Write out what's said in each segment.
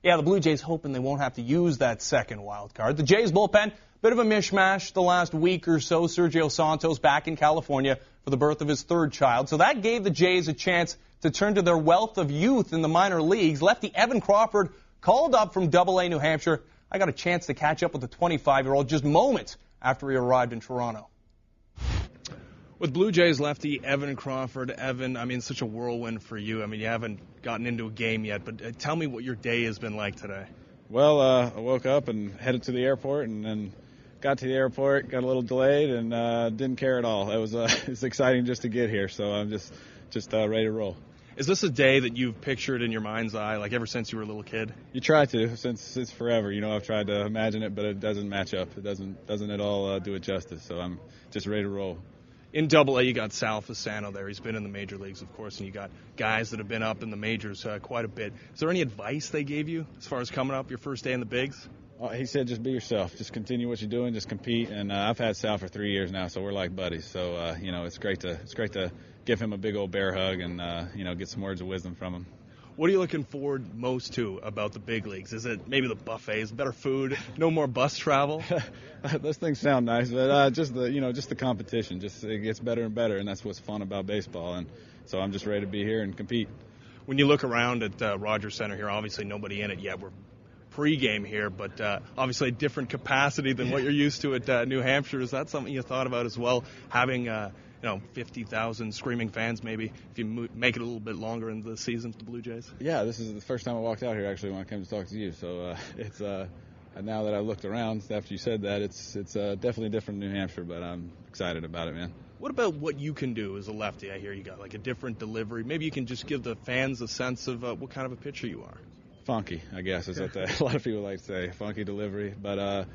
Yeah, the Blue Jays hoping they won't have to use that second wild card. The Jays bullpen, bit of a mishmash the last week or so. Sergio Santos back in California for the birth of his third child. So that gave the Jays a chance to turn to their wealth of youth in the minor leagues. Lefty Evan Crawford called up from Double-A New Hampshire. I got a chance to catch up with the 25-year-old just moments after he arrived in Toronto. With Blue Jays lefty Evan Crawford, Evan, I mean, it's such a whirlwind for you. I mean, you haven't gotten into a game yet, but tell me what your day has been like today. Well, I woke up and headed to the airport, and then got to the airport, got a little delayed, and didn't care at all. It was exciting just to get here, so I'm just ready to roll. Is this a day that you've pictured in your mind's eye, like ever since you were a little kid? You try to, since it's forever. You know, I've tried to imagine it, but it doesn't match up. It doesn't at all do it justice. So I'm just ready to roll. In Double-A, you got Sal Fasano there. He's been in the major leagues, of course, and you got guys that have been up in the majors quite a bit. Is there any advice they gave you as far as coming up your first day in the bigs? He said just be yourself. Just continue what you're doing. Just compete. And I've had Sal for 3 years now, so we're like buddies. So, you know, it's great to give him a big old bear hug and, you know, get some words of wisdom from him. What are you looking forward most to about the big leagues? Is it maybe the buffets, better food, no more bus travel? Those things sound nice, but just the competition. Just it gets better and better, and that's what's fun about baseball. And so I'm just ready to be here and compete. When you look around at Rogers Center here, obviously nobody in it yet. We're pregame here, but obviously a different capacity than what you're used to at New Hampshire. Is that something you thought about as well, having 50,000 screaming fans maybe if you make it a little bit longer into the season for the Blue Jays? Yeah, this is the first time I walked out here actually when I came to talk to you. So it's now that I looked around after you said that, it's definitely different in New Hampshire, but I'm excited about it, man. What about what you can do as a lefty? I hear you got like a different delivery. Maybe you can just give the fans a sense of what kind of a pitcher you are. Funky, I guess, is what a lot of people like to say. Funky delivery, but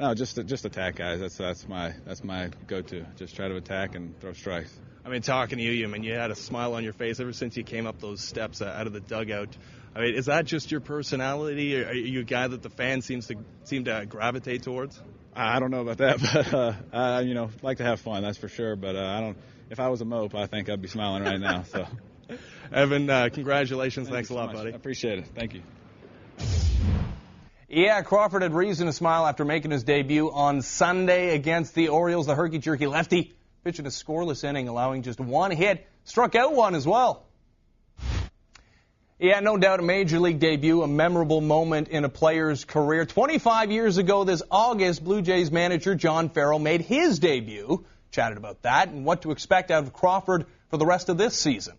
no, just attack, guys. That's my go-to. Just try to attack and throw strikes. I mean, talking to you, you had a smile on your face ever since you came up those steps out of the dugout. I mean, is that just your personality, or are you a guy that the fans seem to gravitate towards? I don't know about that, but like to have fun, that's for sure. But I don't. If I was a mope, I think I'd be smiling right now. So, Evan, congratulations. Thanks a lot, buddy. I appreciate it. Thank you. Yeah, Crawford had reason to smile after making his debut on Sunday against the Orioles. The herky-jerky lefty pitching a scoreless inning, allowing just one hit. Struck out one as well. Yeah, no doubt a major league debut, a memorable moment in a player's career. 25 years ago this August, Blue Jays manager John Farrell made his debut. Chatted about that and what to expect out of Crawford for the rest of this season.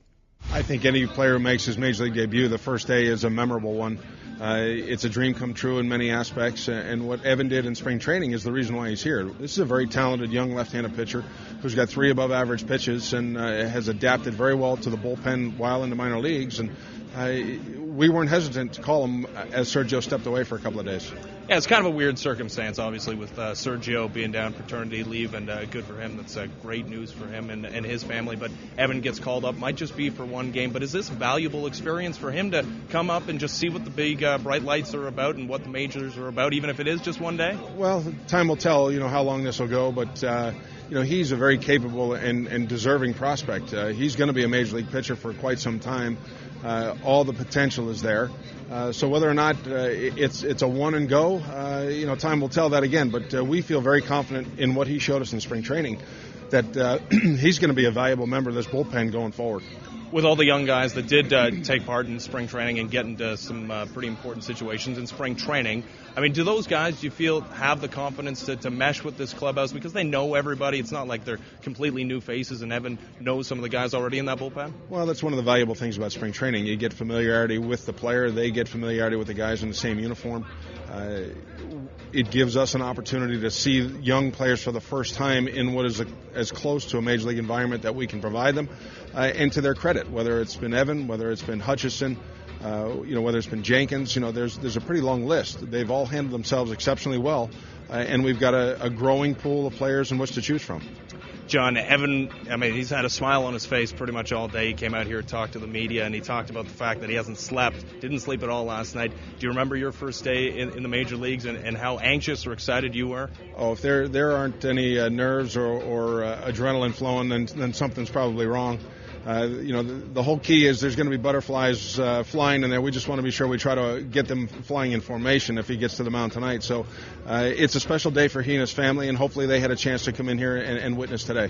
I think any player who makes his major league debut, the first day is a memorable one. It's a dream come true in many aspects, and what Evan did in spring training is the reason why he's here. This is a very talented young left-handed pitcher who's got 3 above-average pitches and has adapted very well to the bullpen while in the minor leagues, and we weren't hesitant to call him as Sergio stepped away for a couple of days. Yeah, it's kind of a weird circumstance, obviously, with Sergio being down paternity leave, and good for him. That's great news for him and his family. But Evan gets called up, might just be for one game. But is this a valuable experience for him to come up and just see what the big bright lights are about and what the majors are about, even if it is just one day? Well, time will tell, how long this will go, but he's a very capable and deserving prospect. He's going to be a major league pitcher for quite some time. All the potential is there. So whether or not it's a one and go, time will tell that again. But we feel very confident in what he showed us in spring training, that he's going to be a valuable member of this bullpen going forward. With all the young guys that did take part in spring training and get into some pretty important situations in spring training, do those guys, do you feel, have the confidence to mesh with this clubhouse because they know everybody? It's not like they're completely new faces and Evan knows some of the guys already in that bullpen? Well, that's one of the valuable things about spring training. You get familiarity with the player. They get familiarity with the guys in the same uniform. It gives us an opportunity to see young players for the first time in what is as close to a major league environment that we can provide them. And to their credit, whether it's been Evan, whether it's been Hutchison, whether it's been Jenkins, there's a pretty long list. They've all handled themselves exceptionally well, and we've got a growing pool of players in which to choose from. John, Evan, he's had a smile on his face pretty much all day. He came out here to talk to the media, and he talked about the fact that he hasn't slept, didn't sleep at all last night. Do you remember your first day in the major leagues and how anxious or excited you were? Oh, if there aren't any nerves or adrenaline flowing, then something's probably wrong. The whole key is there's going to be butterflies flying in there. We just want to be sure we try to get them flying in formation if he gets to the mound tonight. So it's a special day for he and his family, and hopefully they had a chance to come in here and witness today.